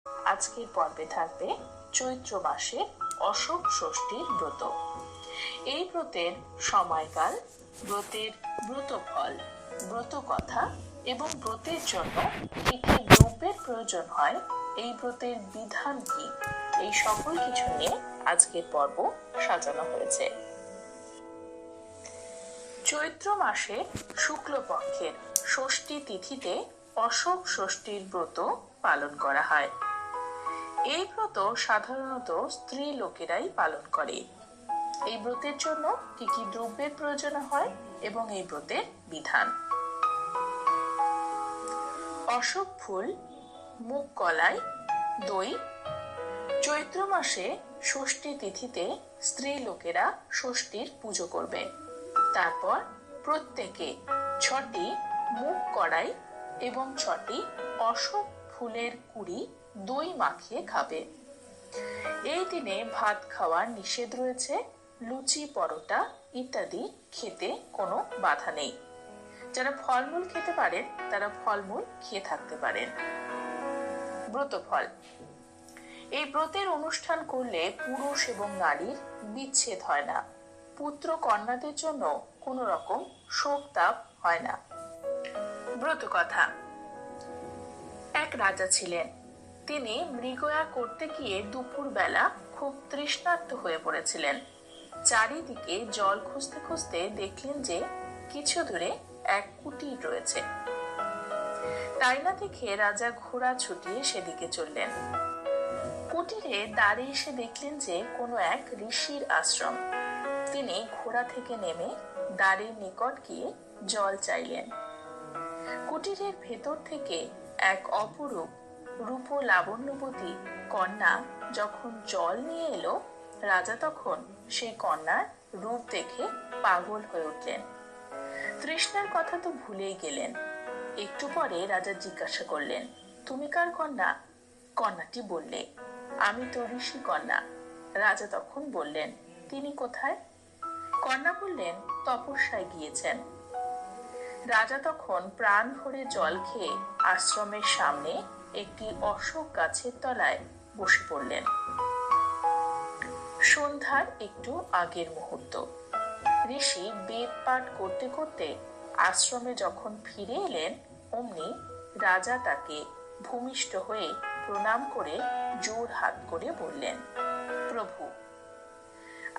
আজকের পর্বে থাকবে চৈত্র মাসের অশোক ষষ্ঠীর ব্রত। এই ব্রতের সময়কাল, ব্রতের ব্রতফল, ব্রত কথা এবং ব্রতের জন্য কি কি দ্রব্যের প্রয়োজন হয়, এই ব্রতের বিধান কি, এই সকল কিছু নিয়ে আজকের পর্ব সাজানো হয়েছে। চৈত্র মাসে শুক্লপক্ষের ষষ্ঠী তিথিতে অশোক ষষ্ঠীর ব্রত পালন করা হয়। এই ব্রত সাধারণত স্ত্রী লোকেরাই পালন করে। এই ব্রতের জন্য কি কি দ্রব্যের প্রয়োজন হয় এবং এই ব্রতের বিধান। অশোক ফুল, মুগ কলাই, দই। চৈত্র মাসে ষষ্ঠী তিথিতে স্ত্রী লোকেরা ষষ্ঠীর পুজো করবে। তারপর প্রত্যেকে 6টি মুগ কড়াই এবং 6টি অশোক ফুলের কুড়ি দই মাখিয়ে খাবে। এই দিনে ভাত খাওয়ার নিষেধ রয়েছে। লুচি, পরোটা ইত্যাদি খেতে কোনো বাধা নেই। যারা ফলমূল খেতে পারেন তারা ফলমূল খেয়ে থাকতে পারেন। ব্রতফল। এই ব্রতের অনুষ্ঠান করলে পুরুষ এবং নারীর বিচ্ছেদ হয় না। পুত্র কন্যাদের জন্য কোনো রকম শোক তাপ হয় না। ব্রত কথা। এক রাজা ছিলেন। তিনি মৃগয়া করতে গিয়ে দুপুর বেলা খুব তৃষ্ণার্ত হয়ে পড়েছিলেন। চারিদিকে জল খুঁজতে খুঁজতে দেখলেন যে কিছু দূরে এক কুটির রয়েছে। তাই না দেখে রাজা ঘোড়া ছুটিয়ে সেদিকে চললেন। কুটিরে দাঁড়িয়ে এসে দেখলেন যে কোনো এক ঋষির আশ্রম। তিনি ঘোড়া থেকে নেমে দ্বারের নিকট গিয়ে জল চাইলেন। কুটিরের ভেতর থেকে এক অপরূপ রূপ লাবণ্যবতী কন্যা যখন জল নিয়ে এলো, রাজা তখন সেই কন্যার রূপ দেখে পাগল হয়ে উঠলেন। তৃষ্ণার কথা তো ভুলেই গেলেন। একটু পরে রাজা জিজ্ঞাসা করলেন, তুমি কার কন্যা? কন্যাটি বললে, আমি তো ঋষি কন্যা। রাজা তখন বললেন, তিনি কোথায়? কন্যা বললেন, তপস্যায় গিয়েছেন। রাজা তখন প্রাণ ভরে জল খেয়ে আশ্রমের সামনে একটি অশোক গাছের তলায় বসে পড়লেন। সন্ধ্যার একটু আগের মুহূর্ত। ঋষি বেদ পাঠ করতে করতে আশ্রমে যখন ফিরে এলেন, অমনি রাজা তাকে ভূমিষ্ঠ হয়ে প্রণাম করে জোর হাত করে বললেন, প্রভু,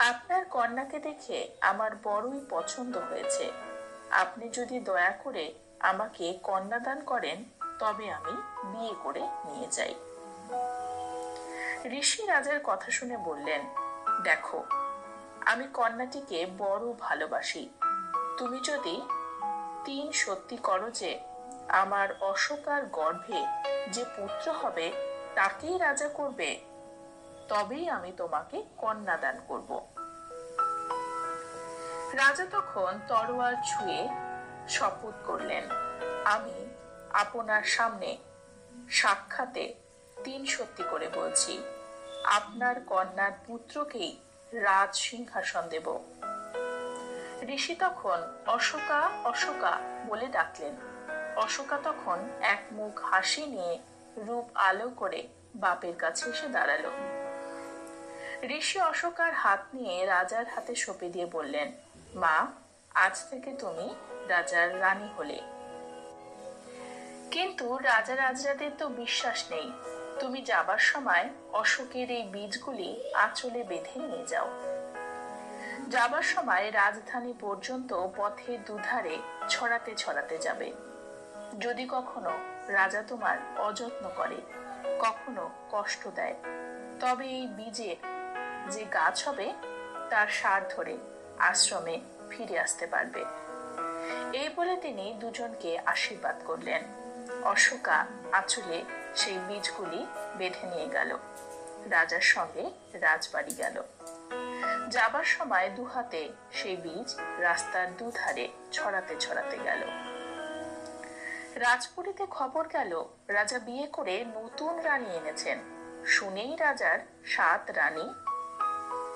আপনার কন্যাকে দেখে আমার বড়ই পছন্দ হয়েছে। আপনি যদি দয়া করে আমাকে কন্যাদান করেন তবে আমি বিয়ে করে নিয়ে যাই। ঋষি রাজার কথা শুনে বললেন, দেখো, আমি কন্যাটিকে বড় ভালোবাসি। তুমি যদি 3 সত্যি করো যে আমার অশোকার গর্ভে যে পুত্র হবে তাকেই রাজা করবে, তবেই আমি তোমাকে কন্যাদান করব। রাজা তখন তরোয়াল ছুঁয়ে শপথ করলেন, আমি আপনার সামনে সাক্ষাতে 3 সত্যি করে বলছি, আপনার কন্যার পুত্রকেই রাজ সিংহাসন দেব। ঋষি তখন অশোকা অশোকা বলে ডাকলেন। অশোকা তখন এক মুখ হাসি নিয়ে রূপ আলো করে বাপের কাছে এসে দাঁড়ালো। ঋষি অশোকার হাত নিয়ে রাজার হাতে সঁপে দিয়ে বললেন, মা, আজ থেকে তুমি রাজার রানী হলে। কিন্তু রাজা রাজরাদের তো বিশ্বাস নেই। তুমি যাবার সময় অশোকের এই বীজগুলি আঁচলে বেঁধে নিয়ে যাও। যাবার সময় রাজধানী পর্যন্ত পথে দুধারে ছড়াতে ছড়াতে যাবে। যদি কখনো রাজা তোমার অযত্ন করে, কখনো কষ্ট দেয়, তবে এই বীজের যে গাছ হবে তার সার ধরে আশ্রমে ফিরে আসতে পারবে। এই বলে তিনি দুজনকে আশীর্বাদ করলেন। অশোকা আঁচলে সেই বীজগুলি বেঁধে নিয়ে গেল। রাজার সঙ্গে রাজবাড়ি গেল। যাবার সময় দুহাতে সেই বীজ রাস্তার দুধারে ছড়াতে ছড়াতে গেল। রাজপুরীতে খবর গেল, রাজা বিয়ে করে নতুন রানী এনেছেন। শুনেই রাজার 7 রানী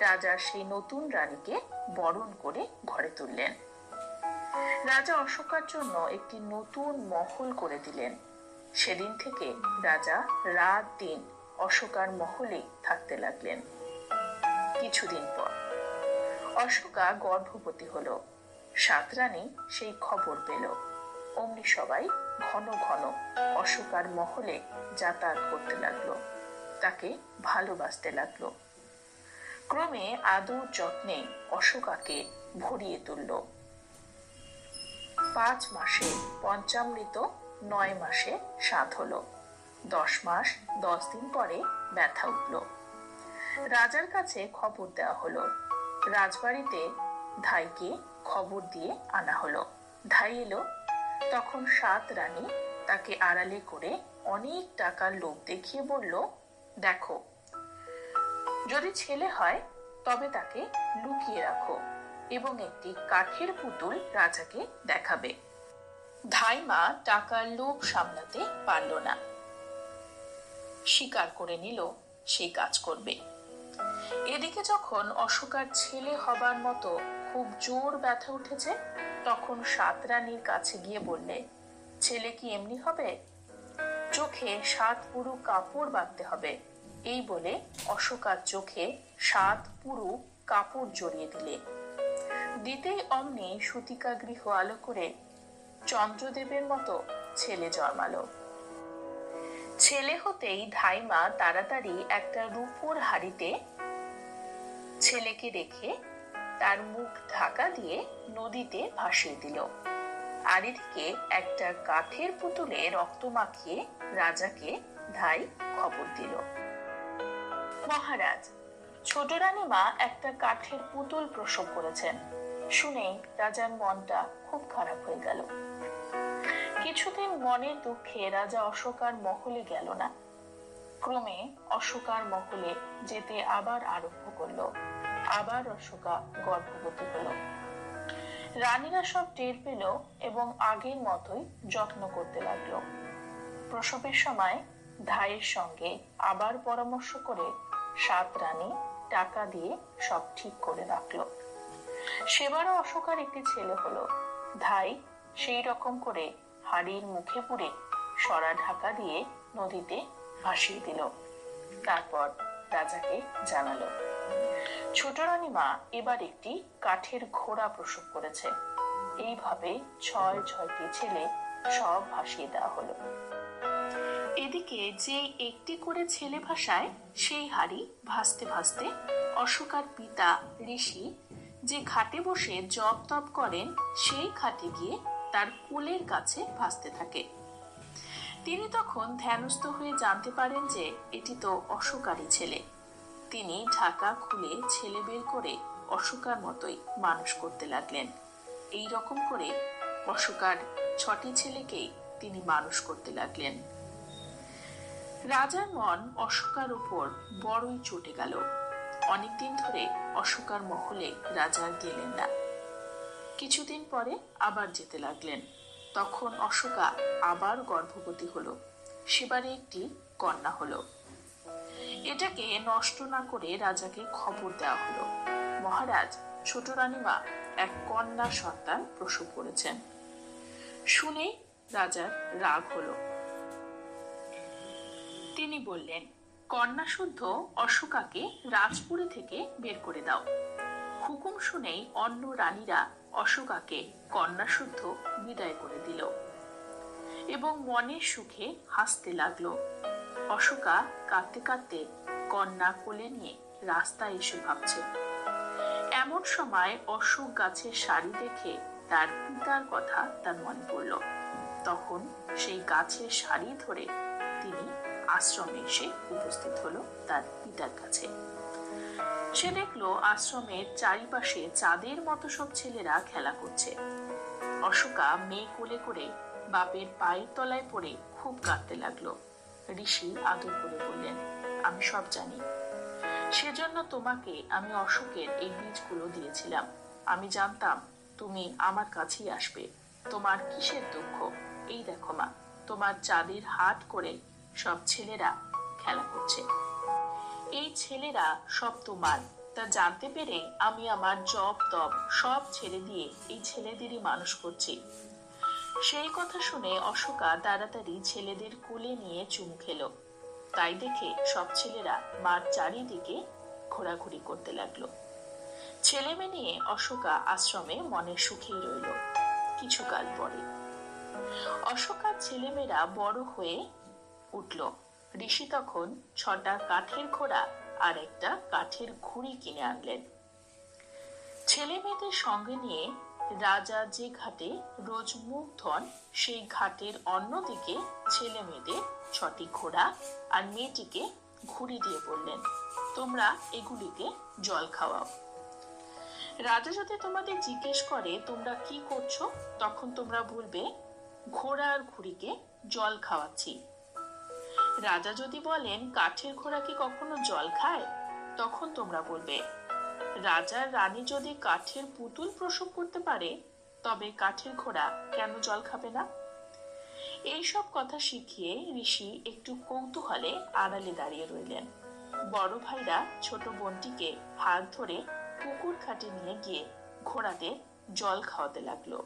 রাজার সেই নতুন রানীকে বরণ করে ঘরে তুললেন। রাজা অশোকার জন্য একটি নতুন মহল করে দিলেন। সেদিন থেকে রাজা রাত দিন অশোকার মহলে থাকতে লাগলেন। কিছুদিন পর অশোকা গর্ভবতী হলো। সাতরানী সেই খবর পেল। অমনি সবাই ঘন ঘন অশোকার মহলে যাতায়াত করতে লাগলো, তাকে ভালোবাসতে লাগলো। ক্রমে আদর যত্নে অশোকাকে ভরিয়ে তুলল। 5 মাসে পঞ্চামৃত, 9 মাসে সাধ হলো। 10 মাস 10 দিন পরে ব্যথা উঠল। রাজার কাছে খবর দেওয়া হলো। রাজবাড়িতে ধাইকে খবর দিয়ে আনা হলো। ধাই এলো। তখন সাতরানী তাকে আড়ালে করে অনেক টাকার লোভ দেখিয়ে বলল, দেখো, যদি ছেলে হয় তবে তাকে লুকিয়ে রাখো এবং একটি কাঠের পুতুল রাজাকে দেখাবে। ধাইমা টাকার লোভ সামলাতে পারল না, স্বীকার করে নিল সেই কাজ করবে। এদিকে যখন অশোকার ছেলে হবার মতো খুব জোর ব্যথা উঠেছে, তখন সাতরানীর কাছে গিয়ে বললে, ছেলে কি এমনি হবে? চোখে 7 পুরু কাপড় বাঁধতে হবে। এই বলে অশোকার চোখে 7 পুরু কাপড় জড়িয়ে দিলে। দিতেই অমনি সুতিকা গৃহ আলো করে চন্দ্রদেবের মতো ছেলে জন্মালো। ছেলে হতেই ধাইমা তাড়াতাড়ি একটা রূপোর হাড়িতে ছেলেকে রেখে তার মুখ ঢাকা দিয়ে নদীতে ভাসিয়ে দিল। আর এদিকে একটা কাঠের পুতুলে রক্ত মাখিয়ে রাজাকে ধাই খবর দিল, মহারাজ, ছোট রানীমা একটা কাঠের পুতুল প্রসব করেছেন। শুনেই রাজার মনটা খুব খারাপ হয়ে গেল। কিছুদিন মনের দুঃখে রাজা অশোকার মহলে গেল না। ক্রমে অশোকার মহলে যেতে আবার আরম্ভ করলো। আবার অশোকা গর্ভবতী হলো। রানীরা সব টের পেল এবং আগের মতোই যত্ন করতে লাগলো। প্রসবের সময় ধাইয়ের সঙ্গে আবার পরামর্শ করে সাতরানী টাকা দিয়ে সব ঠিক করে রাখলো। সেবারও অশোকার একটি ছেলে হলো। ধাই সেই রকম করে হাড়ির মুখে পুরে সরা ঢাকা দিয়ে নদীতে ভাসিয়ে দিল। তারপর রাজাকে জানালো, ছোট রানীমা এবার একটি কাঠের ঘোড়া প্রসব করেছে। এইভাবে 6টি ছেলে সব ভাসিয়ে দেওয়া হলো। এদিকে যে একটি করে ছেলে ভাসায়, সেই হাড়ি ভাসতে ভাসতে অশোকার পিতা ঋষি যে খাটে বসে জপ তপ করেন, সেই খাটে গিয়ে তার কুলের কাছে ভাসতে থাকে। তিনি তখন ধ্যানস্থ হয়ে জানতে পারেন যে এটি তো অশোকারই ছেলে। তিনি ঢাকা খুলে ছেলে বের করে অশোকার মতোই মানুষ করতে লাগলেন। এই রকম করে অশোকার 6টি ছেলেকেই তিনি মানুষ করতে লাগলেন। রাজার মন অশোকার উপর বড়ই চটে গেল। অনেকদিন ধরে অশোকার মহলে রাজা গেলেন না। কিছুদিন পরে আবার যেতে লাগলেন। তখন অশোকা আবার গর্ভবতী হলো। সেবারে একটি কন্যা হলো। এটাকে নষ্ট না করে রাজাকে খবর দেওয়া হলো, মহারাজ, ছোট রানীমা এক কন্যা সন্তান প্রসব করেছেন। শুনে রাজার রাগ হলো। তিনি বললেন, কন্যা শুদ্ধ অশোকাকে রাজপুরী থেকে বের করে দাও। হুকুম শুনেই অন্য রানীরা অশোকাকে কন্যা শুদ্ধ বিদায় করে দিল এবং মনের সুখে হাসতে লাগলো। অশোকা কাঁদতে কাঁদতে কন্যা কোলে নিয়ে রাস্তায় এসে ভাবছে। এমন সময় অশোক গাছের শাড়ি দেখে তার পিতার কথা তার মনে পড়ল। তখন সেই গাছের শাড়ি ধরে তিনি আশ্রমে এসে উপস্থিত হলো তার পিতার কাছে। সে দেখলো আশ্রমের চারিপাশে চাঁদের মতো সব ছেলেরা খেলা করছে। অশোকা মেয়ে কোলে করে বাপের পায়ের তলায় পড়ে খুব কাঁদতে লাগলো। ঋষি আদর করে বললেন, আমি সব জানি, সেজন্য তোমাকে আমি অশোকের এই বীজগুলো দিয়েছিলাম। আমি জানতাম তুমি আমার কাছেই আসবে। তোমার কিসের দুঃখ? এই দেখো মা, তোমার চাঁদের হাট করে সব ছেলেরা খেলা করছে। এই ছেলেরা সব তোমার, তা জানতে পেরে আমি আমার জব তব সব ছেড়ে দিয়ে এই ছেলেদেরই মানুষ করছি। সেই কথা শুনে অশোকা তাড়াতাড়ি ছেলেদের কোলে নিয়ে চুমু খেলো। তাই দেখে সব ছেলেরা মাঠ চারিদিকে ঘোরাঘুরি করতে লাগলো। ছেলে মেয়ে নিয়ে অশোকা আশ্রমে মনের সুখেই রইল। কিছুকাল পরে অশোকার ছেলেমেয়েরা বড় হয়ে উঠল। ঋষি তখন 6টা কাঠের ঘোড়া আর একটা কাঠের ঘুড়ি কিনে আনলেন। ছেলে মেয়েদের সঙ্গে নিয়ে রাজা যে ঘাটে রোজ মুখ ধন, সেই ঘাটের অন্যদিকে ছেলে মেয়েদের 6টি ঘোড়া আর মেয়েটিকে ঘুড়ি দিয়ে বললেন, তোমরা এগুলিকে জল খাওয়াও। রাজা যদি তোমাদের জিজ্ঞেস করে তোমরা কি করছো, তখন তোমরা বলবে ঘোড়া আর ঘুড়িকে জল খাওয়াচ্ছি। রাজা যদি বলেন কাঠের ঘোড়া কি কখনো জল খায়, তখন তোমরা বলবে রাজার রানী যদি কাঠের পুতুল প্রসব করতে পারে, তবে কাঠের ঘোড়া কেন জল খাবে না? এইসব কথা শিখিয়ে ঋষি একটু কৌতূহলে আড়ালে দাঁড়িয়ে রইলেন। বড় ভাইরা ছোট বোনটিকে হাত ধরে পুকুর ঘাটে নিয়ে গিয়ে ঘোড়াদের জল খাওয়াতে লাগলো।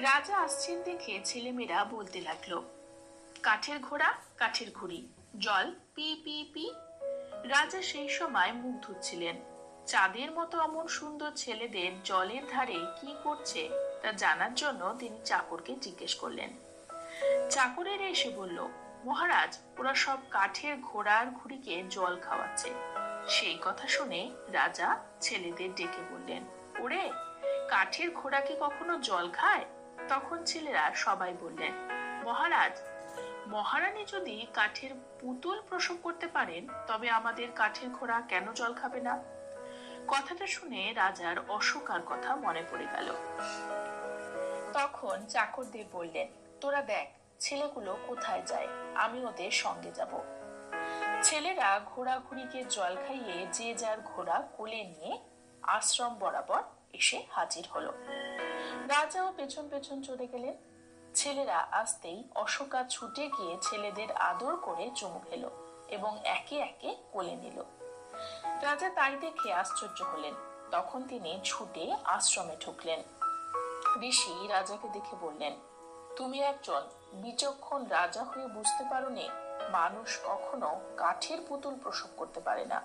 রাজা আসছেন দেখে ছেলেমেয়েরা বলতে লাগলো, কাঠের ঘোড়া কাঠের ঘুড়ি, জল পি পি পি। রাজা সেই সময় মুখ ধুচ্ছিলেন। চাঁদের মতো অমন সুন্দর ছেলেদের জলের ধারে কি করছে তা জানার জন্য তিনি চাকরকে জিজ্ঞেস করলেন। চাকরেরা এসে বলল, মহারাজ, ওরা সব কাঠের ঘোড়ার ঘুড়িকে জল খাওয়াচ্ছে। সেই কথা শুনে রাজা ছেলেদের ডেকে বললেন, ওরে, কাঠের ঘোড়া কি কখনো জল খায়? তখন ছেলেরা সবাই বললেন, মহারাজ, মহারানী যদি কাঠের পুতুল প্রসব করতে পারেন, তবে আমাদের কাঠের ঘোড়া কেন জল খাবে না? কথাটা শুনে রাজার অশোকার কথা মনে পড়ে গেল। তখন চাকরদের বললেন, তোরা দেখ ছেলেগুলো কোথায় যায়, আমি ওদের সঙ্গে যাব। ছেলেরা ঘোড়াঘুড়িকে জল খাইয়ে যে যার ঘোড়া কোলে নিয়ে আশ্রম বরাবর এসে হাজির হলো। রাজাও পেছন পেছন চলে গেলেন। ছেলেরা আসতেই অশোকা ছুটে গিয়ে ছেলেদের আদর করে চুমু খেলো এবং একে একে কোলে নিল। রাজা তাই দেখে আশ্চর্য হলেন। তখন তিনি ছুটে আশ্রমে ঢুকলেন। ঋষি রাজাকে দেখে বললেন, তুমি একজন বিচক্ষণ রাজা হয়ে বুঝতে পারোনি মানুষ কখনো কাঠের পুতুল প্রসব করতে পারে না।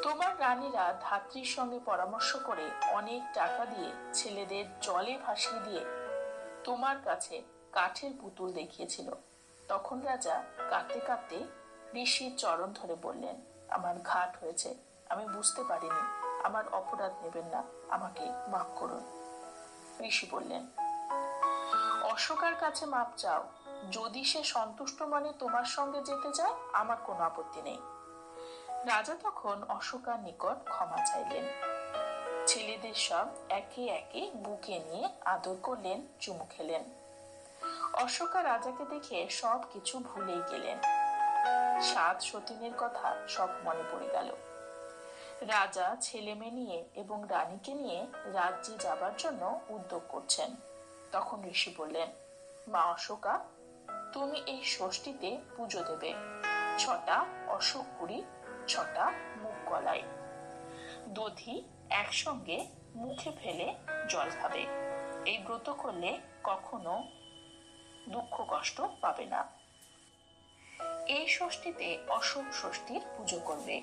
তোমার রানীরা ধাত্রীর সঙ্গে পরামর্শ করে অনেক টাকা দিয়ে ছেলেদের জলে ভাসিয়ে দিয়ে তোমার কাছে কাঠের পুতুল দেখিয়েছিল। তখন রাজা কাঁদতে কাঁদতে ঋষির চরণ ধরে বললেন, আমার ঘাট হয়েছে, আমি বুঝতে পারিনি, আমার অপরাধ নেবেন না, আমাকে মাফ করুন। ঋষি বললেন, অশোকার কাছে মাপ চাও, যদি সে সন্তুষ্ট মনে তোমার সঙ্গে যেতে চায় আমার কোনো আপত্তি নেই। রাজা তখন অশোকার নিকট ক্ষমা চাইলেন। ছেলেদের সব একে একে বুকে নিয়ে আদর করলেন, চুমু খেলেন। অশোকা রাজাকে দেখে সব কিছু ভুলেই গেলেন। 7 সতীনের কথা সব মনে পড়ে গেল। রাজা ছেলে মেয়ে নিয়ে এবং রানীকে নিয়ে রাজ্যে যাবার জন্য উদ্যোগ করছেন। তখন ঋষি বললেন, মা অশোকা, তুমি এই ষষ্ঠীতে পুজো দেবে। 6টা অশোক কুড়ি, 6টা মুগ কলাই, দধি একসঙ্গে মুখে ফেলে জল খাবে। এই ব্রত করলে কখনো দুঃখ কষ্ট পাবে না। এই ষষ্ঠীতে অশোক ষষ্ঠীর পুজো করবে,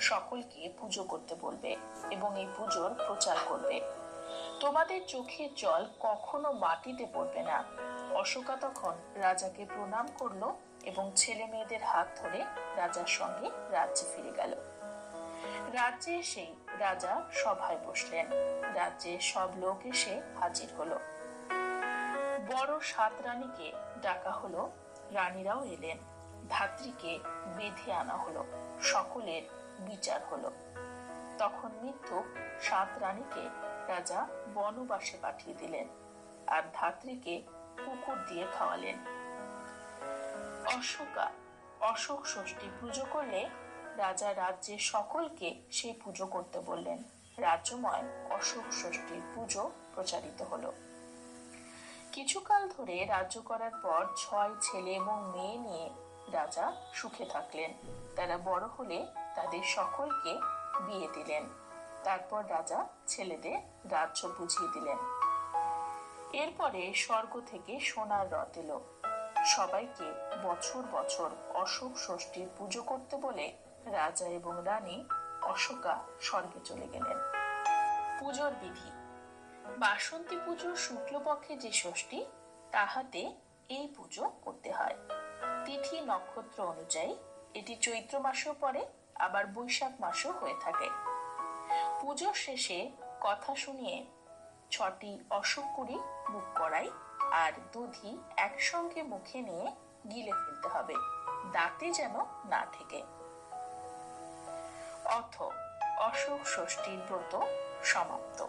সকলকে পুজো করতে বলবে এবং এই পুজোর প্রচার করবে। তোমাদের চোখের জল কখনো মাটিতে পড়বে না। অশোকা তখন রাজাকে প্রণাম করলো এবং ছেলে মেয়েদের হাত ধরে রাজার সঙ্গে রাজ্যে ফিরে গেল। রাজ্যে এসেই রাজা সভায় বসলেন। রাজ্যে সব লোক এসে হাজির হলো। বড় 7 রানীকে ডাকা হলো, রানীরাও এলেন। ধাত্রীকে বেঁধে আনা হলো, সকলের বিচার হলো। তখন মিথ্যুক 7 রানীকে রাজা বনবাসে পাঠিয়ে দিলেন আর ধাত্রীকে কুকুর দিয়ে খাওয়ালেন। অশোক ষষ্ঠী পুজো করলে রাজা রাজ্যের সকলকে সেই পুজো করতে বললেন। রাজ্যময় অশোক ষষ্ঠীর পুজো প্রচারিত হলো। কিছুকাল ধরে রাজ্য করার পর 6 ছেলে এবং মেয়ে নিয়ে রাজা সুখে থাকলেন। তারা বড় হলে তাদের সকলকে বিয়ে দিলেন। তারপর রাজা ছেলেদের রাজ্য বুঝিয়ে দিলেন। এরপরে স্বর্গ থেকে সোনার রথ এলো। সবাইকে বছর বছর অশোক ষষ্ঠীর পুজো করতে বলে রাজা এবং রানী অশোকা স্বর্গে চলে গেলেন। পুজোর বিধি। বাসন্তী পুজো শুক্লপক্ষে যে ষষ্ঠী তাহাতে এই পুজো করতে হয়। তিথি নক্ষত্র অনুযায়ী এটি চৈত্র মাসেও পড়ে, আবার বৈশাখ মাসেও হয়ে থাকে। পুজোর শেষে কথা শুনিয়ে 6টি অশোক কুড়ি মুখ করাই আর দধি একসঙ্গে মুখে নিয়ে গিলে ফেলতে হবে, দাঁতে যেন না থেকে। অর্থ: অশোক ষষ্ঠীর ব্রত সমাপ্ত।